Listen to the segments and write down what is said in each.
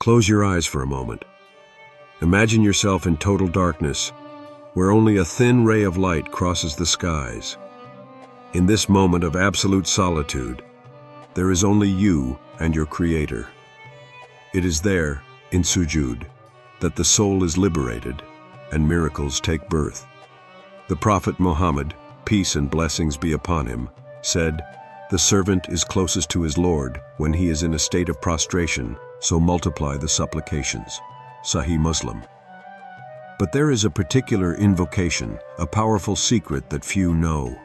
Close your eyes for a moment. Imagine yourself in total darkness, where only a thin ray of light crosses the skies. In this moment of absolute solitude, there is only you and your Creator. It is there, in Sujood, that the soul is liberated and miracles take birth. The Prophet Muhammad, peace and blessings be upon him, said, "The servant is closest to his Lord when he is in a state of prostration, so multiply the supplications." Sahih Muslim. But there is a particular invocation, a powerful secret that few know.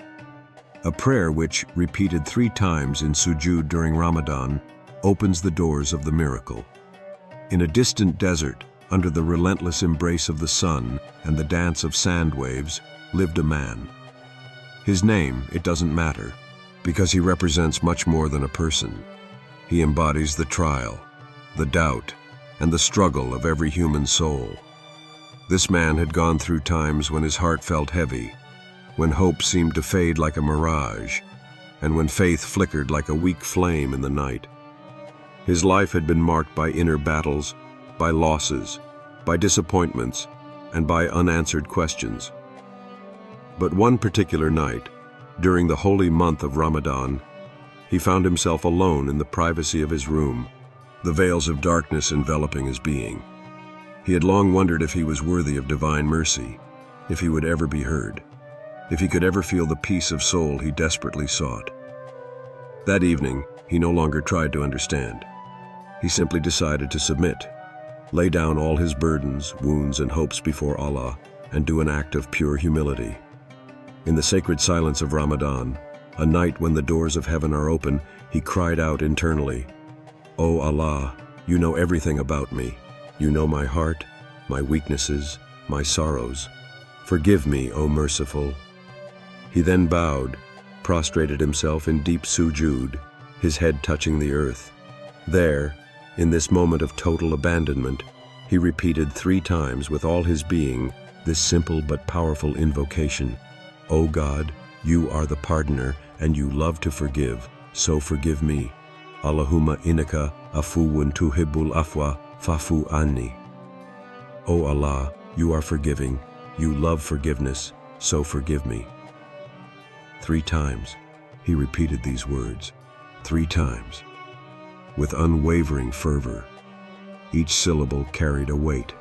A prayer which, repeated 3 times in Sujood during Ramadan, opens the doors of the miracle. In a distant desert, under the relentless embrace of the sun and the dance of sand waves, lived a man. His name, it doesn't matter, because he represents much more than a person. He embodies the trial, the doubt, and the struggle of every human soul. This man had gone through times when his heart felt heavy, when hope seemed to fade like a mirage, and when faith flickered like a weak flame in the night. His life had been marked by inner battles, by losses, by disappointments, and by unanswered questions. But one particular night, during the holy month of Ramadan, he found himself alone in the privacy of his room, the veils of darkness enveloping his being. He had long wondered if he was worthy of divine mercy, if he would ever be heard, if he could ever feel the peace of soul he desperately sought. That evening, he no longer tried to understand. He simply decided to submit, lay down all his burdens, wounds, and hopes before Allah, and do an act of pure humility. In the sacred silence of Ramadan, a night when the doors of heaven are open, he cried out internally, "O Allah, you know everything about me. You know my heart, my weaknesses, my sorrows. Forgive me, O merciful." He then bowed, prostrated himself in deep sujood, his head touching the earth. There, in this moment of total abandonment, he repeated 3 times with all his being this simple but powerful invocation: "O God, you are the pardoner and you love to forgive, so forgive me. Allahumma innaka afuwun tuhibbul afwa fa'fu anni." O Allah, you are forgiving, you love forgiveness, so forgive me. 3 times, he repeated these words, 3 times, with unwavering fervor. Each syllable carried a weight.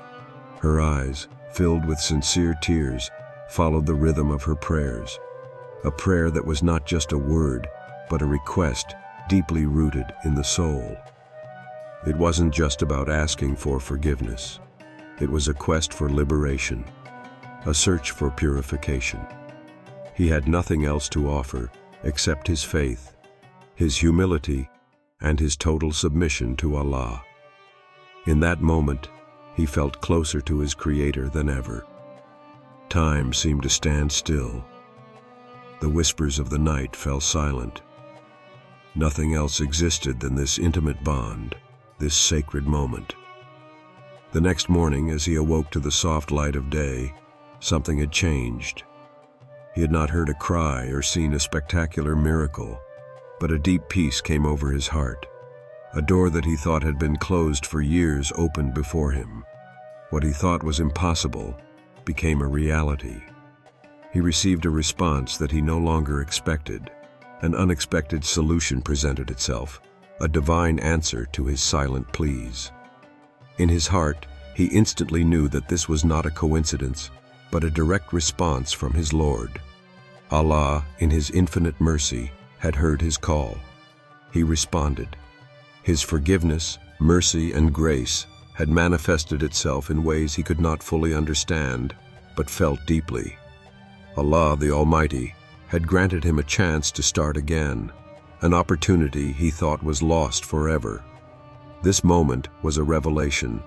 Her eyes, filled with sincere tears, followed the rhythm of her prayers. A prayer that was not just a word, but a request deeply rooted in the soul. It wasn't just about asking for forgiveness. It was a quest for liberation, a search for purification. He had nothing else to offer except his faith, his humility, and his total submission to Allah. In that moment, he felt closer to his Creator than ever. Time seemed to stand still. The whispers of the night fell silent. Nothing else existed than this intimate bond, this sacred moment. The next morning, as he awoke to the soft light of day, something had changed. He had not heard a cry or seen a spectacular miracle, but a deep peace came over his heart. A door that he thought had been closed for years opened before him. What he thought was impossible became a reality. He received a response that he no longer expected. An unexpected solution presented itself, a divine answer to his silent pleas. In his heart, he instantly knew that this was not a coincidence, but a direct response from his Lord. Allah, in his infinite mercy, had heard his call. He responded. His forgiveness, mercy, and grace had manifested itself in ways he could not fully understand, but felt deeply. Allah, the Almighty, had granted him a chance to start again, an opportunity he thought was lost forever. This moment was a revelation.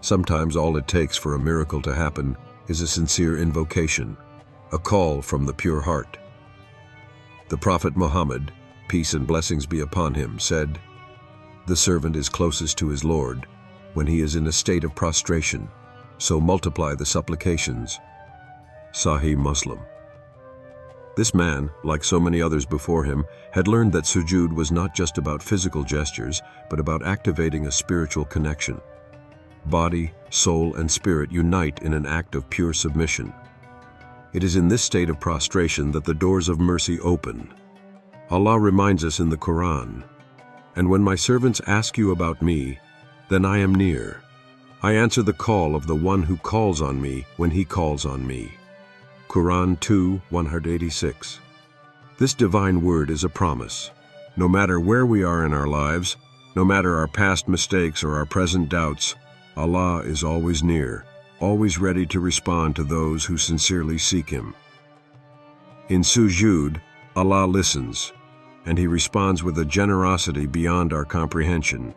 Sometimes all it takes for a miracle to happen is a sincere invocation, a call from the pure heart. The Prophet Muhammad, peace and blessings be upon him, said, "The servant is closest to his Lord when he is in a state of prostration, so multiply the supplications." Sahih Muslim. This man, like so many others before him, had learned that sujood was not just about physical gestures, but about activating a spiritual connection. body, soul, and spirit unite in an act of pure submission. It is in this state of prostration that the doors of mercy open. Allah reminds us in the Quran, "And when my servants ask you about me, then I am near. I answer the call of the one who calls on me when he calls on me." Quran 2:186. This divine word is a promise. No matter where we are in our lives, no matter our past mistakes or our present doubts, Allah is always near, always ready to respond to those who sincerely seek Him. In Sujood, Allah listens, and He responds with a generosity beyond our comprehension.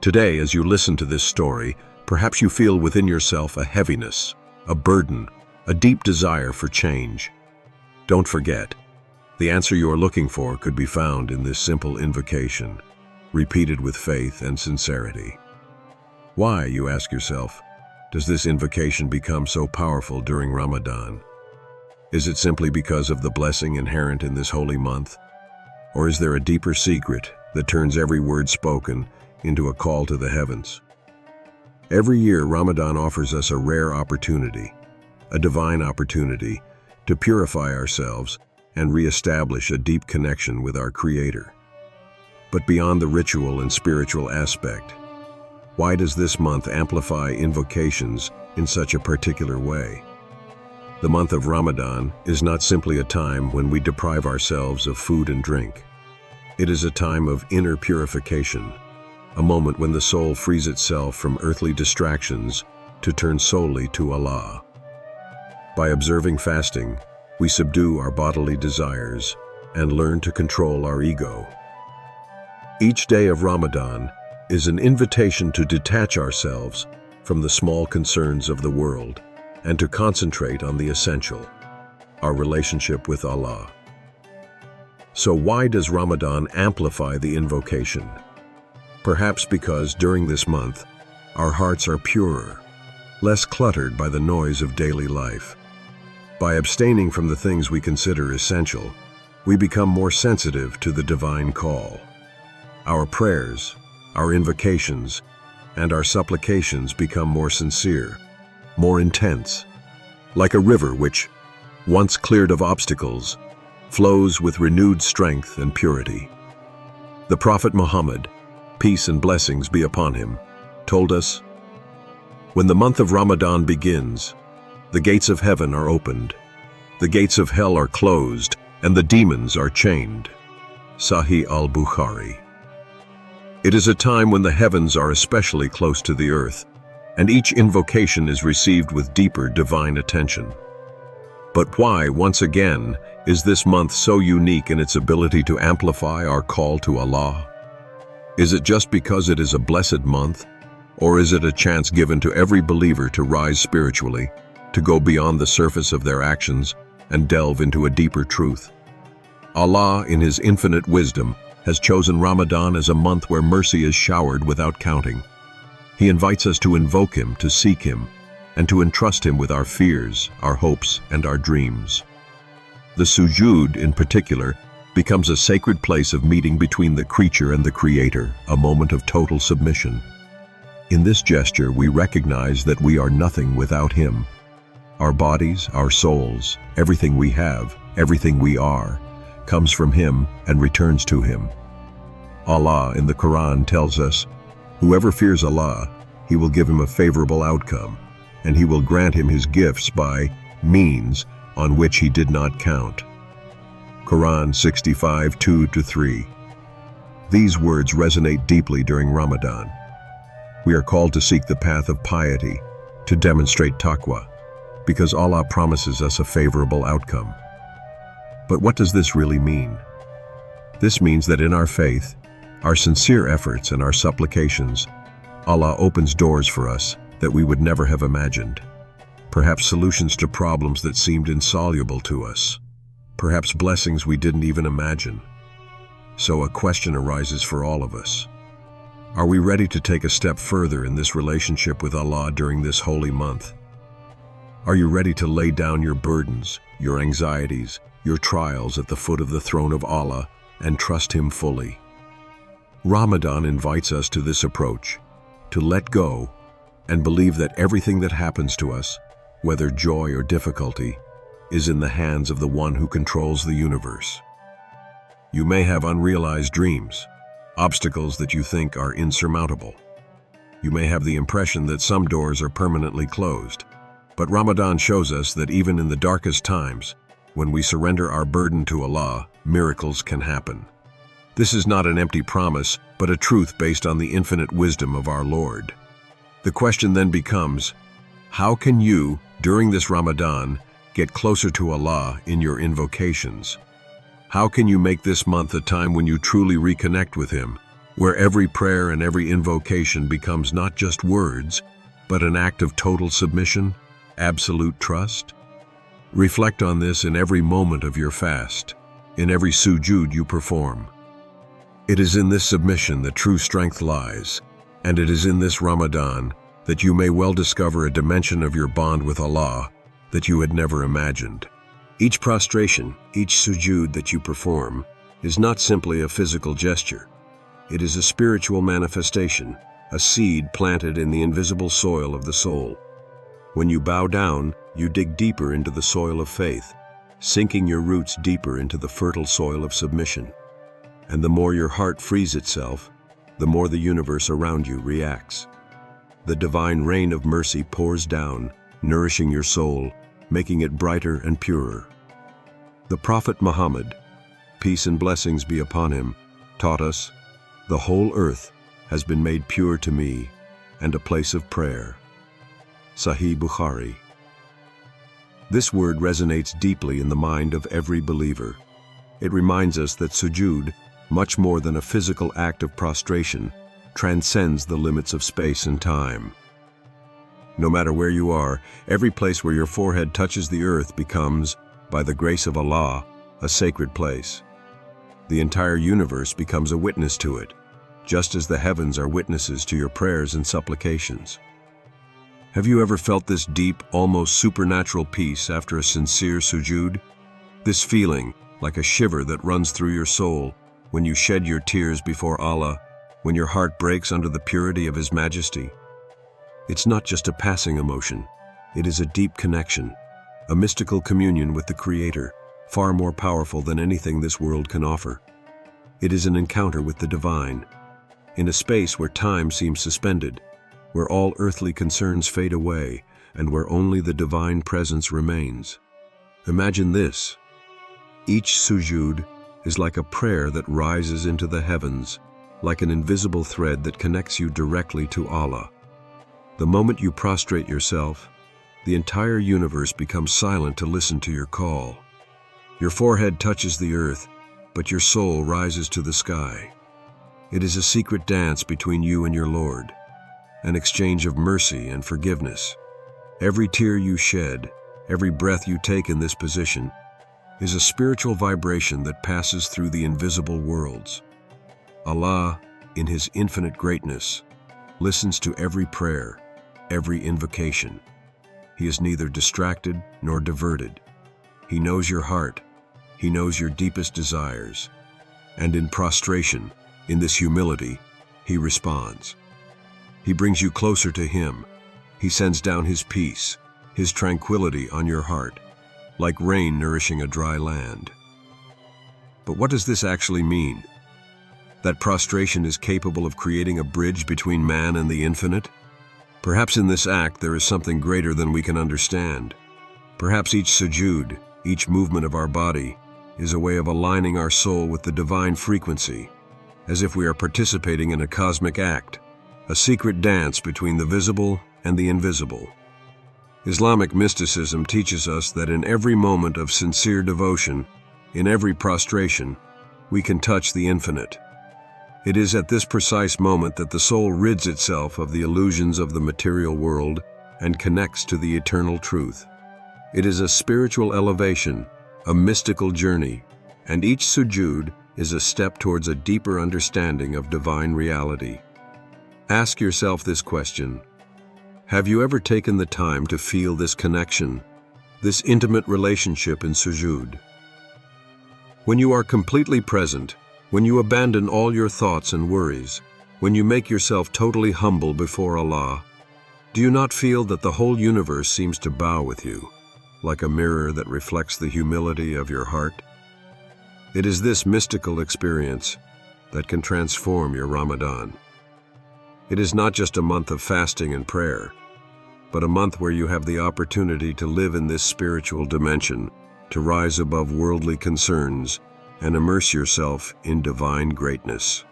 Today, as you listen to this story, perhaps you feel within yourself a heaviness, a burden, a deep desire for change. Don't forget, the answer you are looking for could be found in this simple invocation, repeated with faith and sincerity. Why, you ask yourself, does this invocation become so powerful during Ramadan? Is it simply because of the blessing inherent in this holy month? Or is there a deeper secret that turns every word spoken into a call to the heavens? Every year, Ramadan offers us a rare opportunity, a divine opportunity, to purify ourselves and re-establish a deep connection with our Creator. But beyond the ritual and spiritual aspect, why does this month amplify invocations in such a particular way? The month of Ramadan is not simply a time when we deprive ourselves of food and drink. It is a time of inner purification, a moment when the soul frees itself from earthly distractions to turn solely to Allah. By observing fasting, we subdue our bodily desires and learn to control our ego. Each day of Ramadan is an invitation to detach ourselves from the small concerns of the world and to concentrate on the essential, our relationship with Allah. So why does Ramadan amplify the invocation? Perhaps because during this month, our hearts are purer, less cluttered by the noise of daily life. By abstaining from the things we consider essential, we become more sensitive to the divine call. Our prayers, our invocations, and our supplications become more sincere, more intense, like a river which, once cleared of obstacles, flows with renewed strength and purity. The Prophet Muhammad, peace and blessings be upon him, told us, "When the month of Ramadan begins, the gates of heaven are opened, the gates of hell are closed, and the demons are chained." Sahih al-Bukhari. It is a time when the heavens are especially close to the earth, and each invocation is received with deeper divine attention. But why, once again, is this month so unique in its ability to amplify our call to Allah? Is it just because it is a blessed month, or is it a chance given to every believer to rise spiritually, to go beyond the surface of their actions and delve into a deeper truth? Allah, in His infinite wisdom, has chosen Ramadan as a month where mercy is showered without counting. He invites us to invoke Him, to seek Him, and to entrust Him with our fears, our hopes, and our dreams. The Sujood, in particular, becomes a sacred place of meeting between the creature and the Creator, a moment of total submission. In this gesture, we recognize that we are nothing without Him. Our bodies, our souls, everything we have, everything we are, comes from Him and returns to Him. Allah in the Quran tells us, "Whoever fears Allah, He will give him a favorable outcome, and He will grant him His gifts by means on which he did not count." Quran 65:2-3. These words resonate deeply during Ramadan. We are called to seek the path of piety, to demonstrate taqwa, because Allah promises us a favorable outcome. But what does this really mean? This means that in our faith, our sincere efforts and our supplications, Allah opens doors for us that we would never have imagined. Perhaps solutions to problems that seemed insoluble to us. Perhaps blessings we didn't even imagine. So a question arises for all of us. Are we ready to take a step further in this relationship with Allah during this holy month? Are you ready to lay down your burdens, your anxieties, your trials at the foot of the throne of Allah and trust Him fully? Ramadan invites us to this approach, to let go and believe that everything that happens to us, whether joy or difficulty, is in the hands of the one who controls the universe. You may have unrealized dreams, obstacles that you think are insurmountable. You may have the impression that some doors are permanently closed, but Ramadan shows us that even in the darkest times, when we surrender our burden to Allah, miracles can happen. This is not an empty promise, but a truth based on the infinite wisdom of our Lord. The question then becomes, how can you, during this Ramadan, get closer to Allah in your invocations? How can you make this month a time when you truly reconnect with Him, where every prayer and every invocation becomes not just words, but an act of total submission, absolute trust? Reflect on this in every moment of your fast, in every sujood you perform. It is in this submission that true strength lies, and it is in this Ramadan that you may well discover a dimension of your bond with Allah that you had never imagined. Each prostration, each sujood that you perform, is not simply a physical gesture. It is a spiritual manifestation, a seed planted in the invisible soil of the soul. When you bow down, you dig deeper into the soil of faith, sinking your roots deeper into the fertile soil of submission. And the more your heart frees itself, the more the universe around you reacts. The divine rain of mercy pours down, nourishing your soul, making it brighter and purer. The Prophet Muhammad, peace and blessings be upon him, taught us, "The whole earth has been made pure to me, and a place of prayer." Sahih Bukhari. This word resonates deeply in the mind of every believer. It reminds us that sujood, much more than a physical act of prostration, transcends the limits of space and time. No matter where you are, every place where your forehead touches the earth becomes, by the grace of Allah, a sacred place. The entire universe becomes a witness to it, just as the heavens are witnesses to your prayers and supplications. Have you ever felt this deep, almost supernatural peace after a sincere sujood? This feeling, like a shiver that runs through your soul, when you shed your tears before Allah, when your heart breaks under the purity of His majesty. It's not just a passing emotion. It is a deep connection, a mystical communion with the Creator, far more powerful than anything this world can offer. It is an encounter with the divine, in a space where time seems suspended, where all earthly concerns fade away, and where only the divine presence remains. Imagine this. Each sujood is like a prayer that rises into the heavens, like an invisible thread that connects you directly to Allah. The moment you prostrate yourself, the entire universe becomes silent to listen to your call. Your forehead touches the earth, but your soul rises to the sky. It is a secret dance between you and your Lord, an exchange of mercy and forgiveness. Every tear you shed, every breath you take in this position, is a spiritual vibration that passes through the invisible worlds. Allah, in His infinite greatness, listens to every prayer, every invocation. He is neither distracted nor diverted. He knows your heart. He knows your deepest desires. And in prostration, in this humility, He responds. He brings you closer to Him. He sends down His peace, His tranquility on your heart, like rain nourishing a dry land. But what does this actually mean? That prostration is capable of creating a bridge between man and the infinite? Perhaps in this act there is something greater than we can understand. Perhaps each sujood, each movement of our body, is a way of aligning our soul with the divine frequency, as if we are participating in a cosmic act, a secret dance between the visible and the invisible. Islamic mysticism teaches us that in every moment of sincere devotion, in every prostration, we can touch the infinite. It is at this precise moment that the soul rids itself of the illusions of the material world and connects to the eternal truth. It is a spiritual elevation, a mystical journey, and each sujood is a step towards a deeper understanding of divine reality. Ask yourself this question: have you ever taken the time to feel this connection, this intimate relationship in sujood? When you are completely present, when you abandon all your thoughts and worries, when you make yourself totally humble before Allah, Do you not feel that the whole universe seems to bow with you, like a mirror that reflects the humility of your heart? It is this mystical experience that can transform your Ramadan. It is not just a month of fasting and prayer, but a month where you have the opportunity to live in this spiritual dimension, to rise above worldly concerns, and immerse yourself in divine greatness.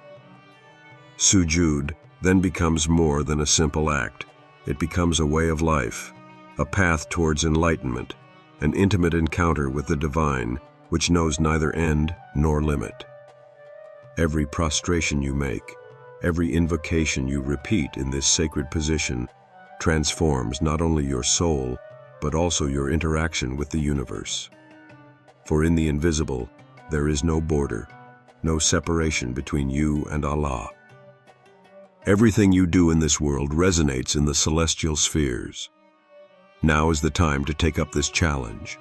Sujood then becomes more than a simple act. It becomes a way of life, a path towards enlightenment, an intimate encounter with the divine, which knows neither end nor limit. Every prostration you make, every invocation you repeat in this sacred position transforms not only your soul, but also your interaction with the universe. For in the invisible, there is no border, no separation between you and Allah. Everything you do in this world resonates in the celestial spheres. Now is the time to take up this challenge.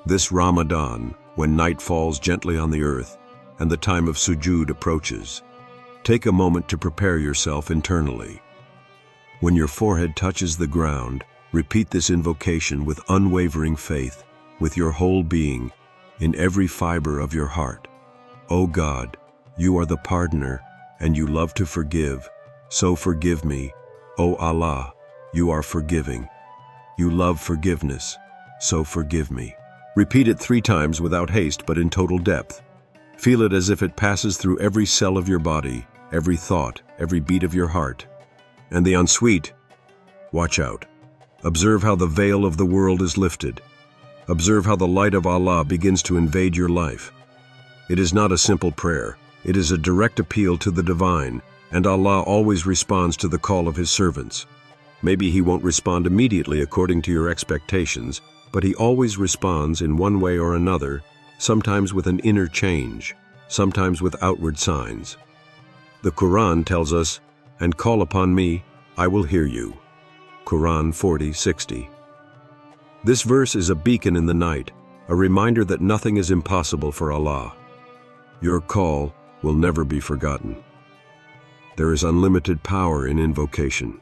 This Ramadan, when night falls gently on the earth and the time of sujood approaches, take a moment to prepare yourself internally. When your forehead touches the ground, repeat this invocation with unwavering faith, with your whole being, in every fiber of your heart. O God, you are the pardoner, and you love to forgive, so forgive me. O Allah, you are forgiving. You love forgiveness, so forgive me. Repeat it 3 times without haste but in total depth. Feel it as if it passes through every cell of your body, every thought, every beat of your heart. And the ensuite, watch out. Observe how the veil of the world is lifted. Observe how the light of Allah begins to invade your life. It is not a simple prayer. It is a direct appeal to the divine, and Allah always responds to the call of His servants. Maybe He won't respond immediately according to your expectations, but He always responds in one way or another, sometimes with an inner change, sometimes with outward signs. The Quran tells us, "And call upon me, I will hear you." Quran 40:60. This verse is a beacon in the night, a reminder that nothing is impossible for Allah. Your call will never be forgotten. There is unlimited power in invocation,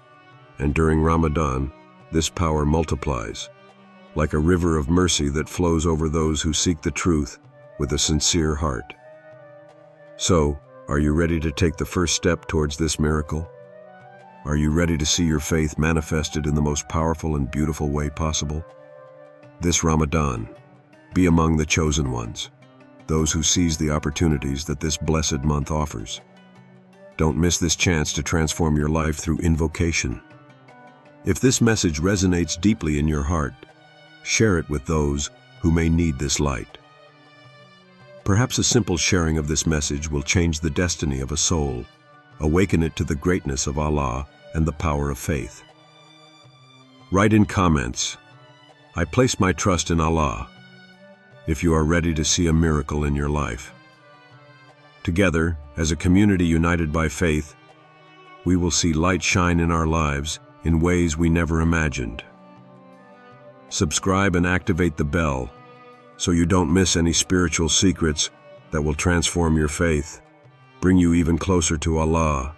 and during Ramadan, this power multiplies, like a river of mercy that flows over those who seek the truth with a sincere heart. So, are you ready to take the first step towards this miracle? Are you ready to see your faith manifested in the most powerful and beautiful way possible? This Ramadan, be among the chosen ones, those who seize the opportunities that this blessed month offers. Don't miss this chance to transform your life through invocation. If this message resonates deeply in your heart, share it with those who may need this light. Perhaps a simple sharing of this message will change the destiny of a soul, awaken it to the greatness of Allah and the power of faith. Write in comments, "I place my trust in Allah," if you are ready to see a miracle in your life. Together, as a community united by faith, we will see light shine in our lives in ways we never imagined. Subscribe and activate the bell so you don't miss any spiritual secrets that will transform your faith, bring you even closer to Allah,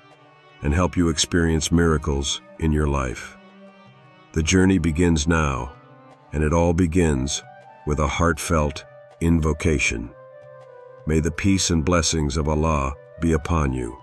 and help you experience miracles in your life. The journey begins now, and it all begins with a heartfelt invocation. May the peace and blessings of Allah be upon you.